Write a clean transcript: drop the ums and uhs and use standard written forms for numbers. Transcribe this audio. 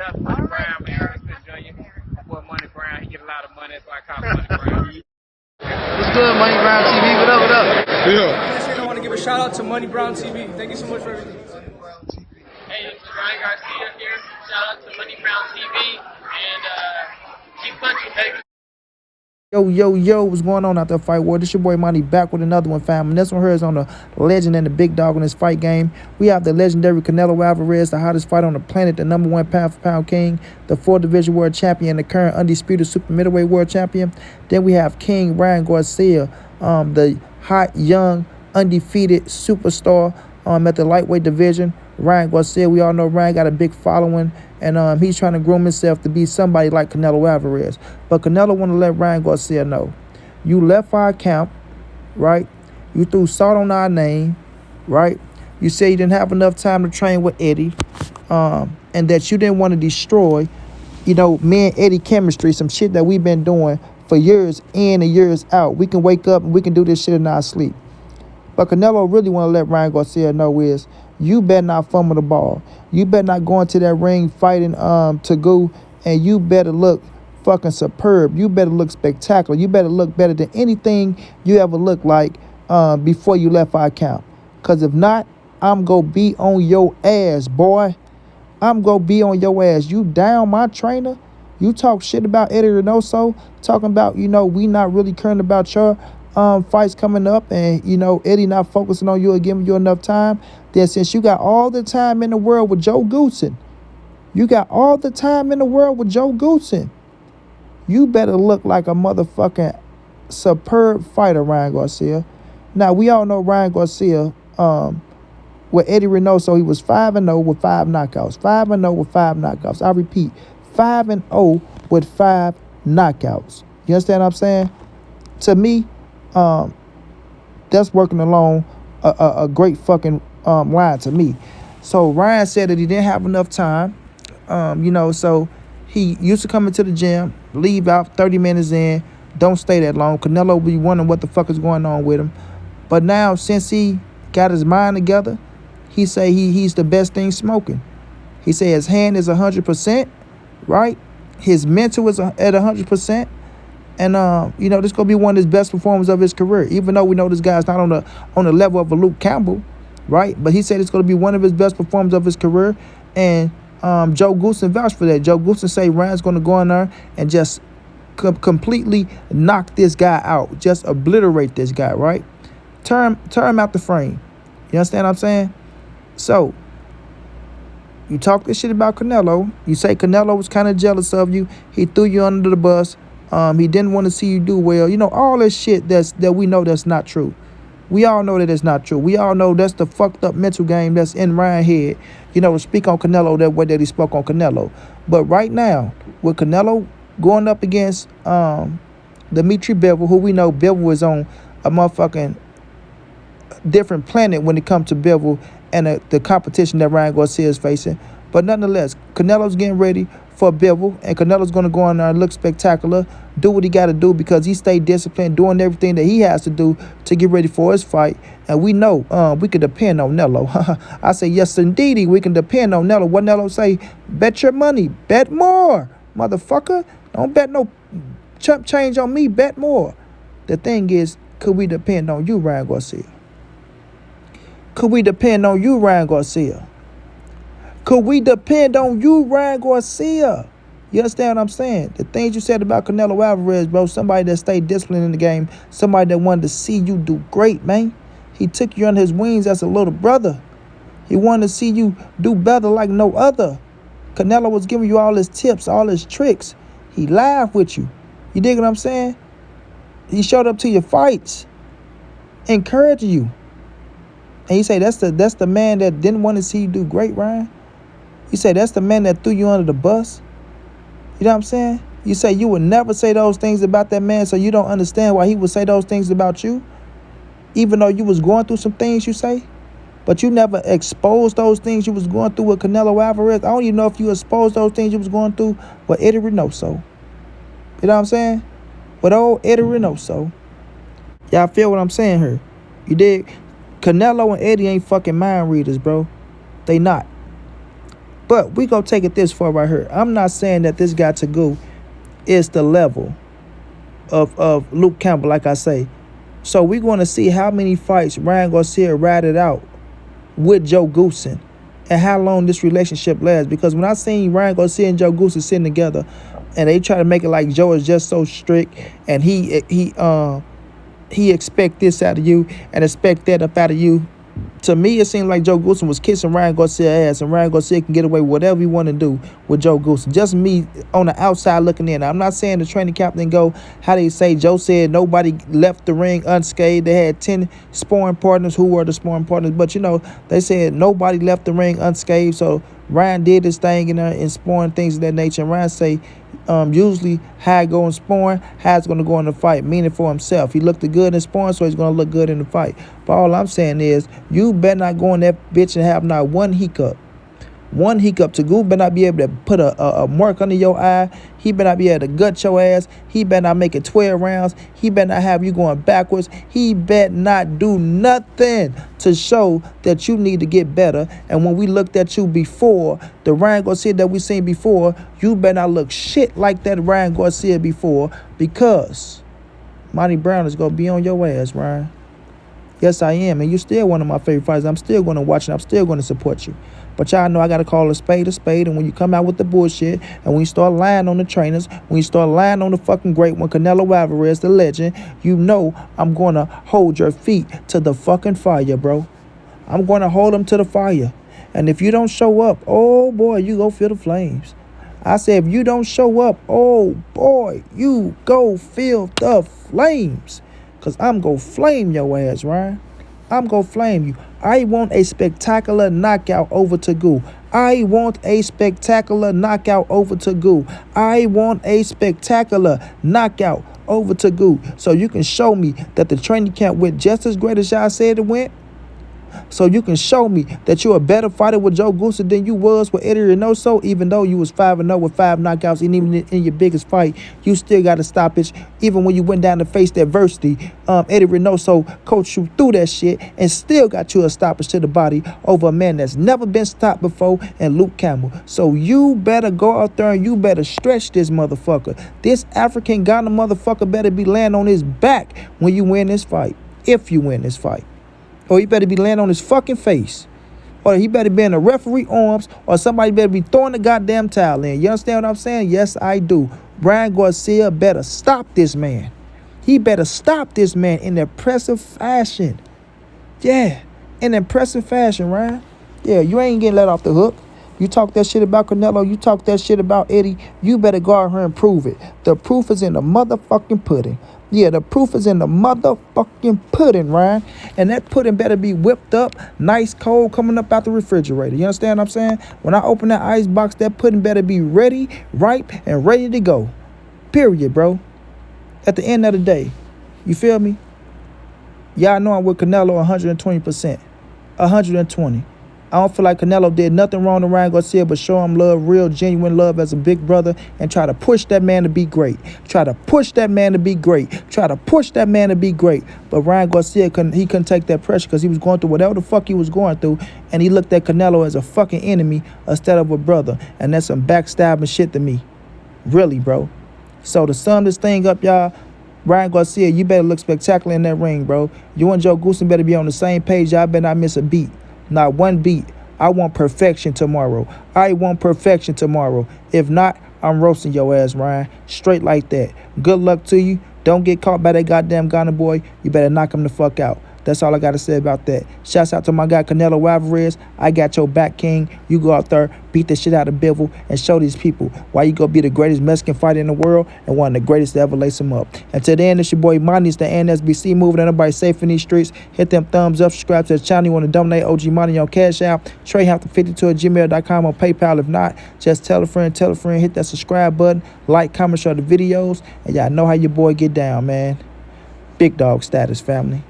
Shout out to Money Brown, man. Respect Junior. Boy, Money Brown, he get a lot of money. That's why I call him Money Brown. What's good, Money Brown TV? What up, what up? Yeah. I want to give a shout out to Money Brown TV. Thank you so much for everything. Hey, this is Ryan Garcia here. Shout out to Money Brown TV and keep punching, baby. Yo, what's going on out there, Fight War? This your boy Money back with another one, fam. And this one here is on the legend and the big dog in this fight game. We have the legendary Canelo Alvarez, the hottest fighter on the planet, the #1 pound-for-pound king, the 4th division world champion, the current undisputed super middleweight world champion. Then we have King Ryan Garcia, the hot, young, undefeated superstar at the lightweight division. Ryan Garcia, we all know Ryan got a big following, and he's trying to groom himself to be somebody like Canelo Alvarez. But Canelo want to let Ryan Garcia know, you left our camp, right? You threw salt on our name, right? You said you didn't have enough time to train with Eddie, and that you didn't want to destroy, me and Eddie chemistry, some shit that we've been doing for years in and years out. We can wake up and we can do this shit in our sleep. But Canelo really want to let Ryan Garcia know is, you better not fumble the ball. You better not go into that ring fighting to go, and you better look fucking superb. You better look spectacular. You better look better than anything you ever looked like before you left our camp. Because if not, I'm going to be on your ass, boy. I'm going to be on your ass. You down my trainer? You talk shit about Eddie Reynoso, talking about, we not really caring about your fights coming up, and Eddie not focusing on you or giving you enough time. Then since you got all the time in the world with Joe Goosen, you better look like a motherfucking superb fighter, Ryan Garcia. Now we all know Ryan Garcia with Eddie Reynoso, he was 5-0 with 5 knockouts. 5-0 with 5 knockouts. I repeat, 5-0 with 5 knockouts. You understand what I'm saying? To me, that's working along a great fucking line to me. So Ryan said that he didn't have enough time, so he used to come into the gym, leave out 30 minutes in, don't stay that long. Canelo be wondering what the fuck is going on with him. But now, since he got his mind together, he say he's the best thing smoking. He say his hand is 100%, right? His mental is at 100%. And, this going to be one of his best performances of his career, even though we know this guy's not on the level of a Luke Campbell, right? But he said it's going to be one of his best performances of his career. And Joe Goosen vouched for that. Joe Goosen say Ryan's going to go in there and just completely knock this guy out, just obliterate this guy, right? Turn him out the frame. You understand what I'm saying? So, you talk this shit about Canelo. You say Canelo was kind of jealous of you. He threw you under the bus. He didn't want to see you do well. All this shit that we know that's not true. We all know that it's not true. We all know that's the fucked up mental game that's in Ryan's head, to speak on Canelo that way that he spoke on Canelo. But right now, with Canelo going up against Dimitri Bivol, who we know Bivol is on a motherfucking different planet when it comes to Bivol and the competition that Ryan Garcia is facing. But nonetheless, Canelo's getting ready for Bivol, and Canelo's going to go in there and look spectacular, do what he got to do because he stayed disciplined, doing everything that he has to do to get ready for his fight. And we know we can depend on Nello. I say, yes, indeedy, we can depend on Nello. What Nello say? Bet your money. Bet more, motherfucker. Don't bet no chump change on me. Bet more. The thing is, could we depend on you, Ryan Garcia? Could we depend on you, Ryan Garcia? Could we depend on you, Ryan Garcia? You understand what I'm saying? The things you said about Canelo Alvarez, bro, somebody that stayed disciplined in the game, somebody that wanted to see you do great, man. He took you under his wings as a little brother. He wanted to see you do better like no other. Canelo was giving you all his tips, all his tricks. He laughed with you. You dig what I'm saying? He showed up to your fights, encouraging you. And you say that's the man that didn't want to see you do great, Ryan? You say that's the man that threw you under the bus? You know what I'm saying? You say you would never say those things about that man, so you don't understand why he would say those things about you? Even though you was going through some things, you say? But you never exposed those things you was going through with Canelo Alvarez. I don't even know if you exposed those things you was going through with Eddie Reynoso. You know what I'm saying? With old Eddie Reynoso. Y'all feel what I'm saying here? You dig? Canelo and Eddie ain't fucking mind readers, bro. They not. But we gonna take it this far right here. I'm not saying that this guy Tagoo is the level of Luke Campbell, like I say. So we're going to see how many fights Ryan Garcia ratted out with Joe Goossen and how long this relationship lasts. Because when I seen Ryan Garcia and Joe Goossen sitting together and they try to make it like Joe is just so strict and he expect this out of you and expect that up out of you. To me, it seemed like Joe Goossen was kissing Ryan Garcia's ass, and Ryan Garcia can get away with whatever he want to do with Joe Goossen. Just me on the outside looking in. I'm not saying the training camp didn't go how they say. Joe said nobody left the ring unscathed. They had 10 sparring partners. Who were the sparring partners? But, they said nobody left the ring unscathed. So Ryan did his thing in there and sparring things of that nature. And Ryan say usually how it go in sparring, how it's going to go in the fight, meaning for himself. He looked good in sparring, so he's going to look good in the fight. But all I'm saying is you better not go in that bitch and have not one hiccup. One hiccup. Tagoo better not be able to put a mark under your eye. He better not be able to gut your ass. He better not make it 12 rounds. He better not have you going backwards. He better not do nothing to show that you need to get better. And when we looked at you before, the Ryan Garcia that we seen before, you better not look shit like that Ryan Garcia before, because Monty Brown is going to be on your ass, Ryan. Yes, I am. And you're still one of my favorite fighters. I'm still going to watch and I'm still going to support you. But y'all know I got to call a spade. And when you come out with the bullshit, and when you start lying on the trainers, when you start lying on the fucking great one, Canelo Alvarez, the legend, you know I'm going to hold your feet to the fucking fire, bro. I'm going to hold them to the fire. And if you don't show up, oh, boy, you go feel the flames. I said, if you don't show up, oh, boy, you go feel the flames. Because I'm going to flame your ass, Ryan. I'm going to flame you. I want a spectacular knockout over Tagoo. I want a spectacular knockout over Tagoo. I want a spectacular knockout over Tagoo. So you can show me that the training camp went just as great as y'all said it went. So you can show me that you're a better fighter with Joe Goossen than you was with Eddie Reynoso, even though you was 5-0 with 5 knockouts, and even in your biggest fight, you still got a stoppage. Even when you went down to face adversity, Eddie Reynoso coached you through that shit and still got you a stoppage to the body over a man that's never been stopped before, and Luke Campbell. So you better go out there and you better stretch this motherfucker. This African Ghana motherfucker better be laying on his back when you win this fight, if you win this fight. Or he better be laying on his fucking face. Or he better be in the referee arms. Or somebody better be throwing the goddamn towel in. You understand what I'm saying? Yes, I do. Ryan Garcia better stop this man. He better stop this man in impressive fashion. Yeah, in impressive fashion, Ryan. Yeah, you ain't getting let off the hook. You talk that shit about Canelo. You talk that shit about Eddie. You better go out here and prove it. The proof is in the motherfucking pudding. Yeah, the proof is in the motherfucking pudding, Ryan. And that pudding better be whipped up, nice, cold, coming up out the refrigerator. You understand what I'm saying? When I open that ice box, that pudding better be ready, ripe, and ready to go. Period, bro. At the end of the day, you feel me? Y'all know I'm with Canelo 120%. 120. I don't feel like Canelo did nothing wrong to Ryan Garcia but show him love, real, genuine love as a big brother, and try to push that man to be great. Try to push that man to be great. Try to push that man to be great. But Ryan Garcia, couldn't take that pressure because he was going through whatever the fuck he was going through, and he looked at Canelo as a fucking enemy instead of a brother. And that's some backstabbing shit to me. Really, bro. So to sum this thing up, y'all, Ryan Garcia, you better look spectacular in that ring, bro. You and Joe Goossen better be on the same page. Y'all better not miss a beat. Not one beat. I want perfection tomorrow. I want perfection tomorrow. If not, I'm roasting your ass, Ryan. Straight like that. Good luck to you. Don't get caught by that goddamn Ghana boy. You better knock him the fuck out. That's all I got to say about that. Shouts out to my guy Canelo Alvarez. I got your back, king. You go out there, beat the shit out of Bivol, and show these people why you gonna be the greatest Mexican fighter in the world and one of the greatest to ever lace them up. And to the end, it's your boy Monty. It's the NSBC moving. Everybody safe in these streets. Hit them thumbs up. Subscribe to the channel. You want to donate OG Money on Cash App. TreyHampton52@gmail.com on PayPal. If not, just tell a friend. Hit that subscribe button. Like, comment, share the videos. And y'all know how your boy get down, man. Big dog status, family.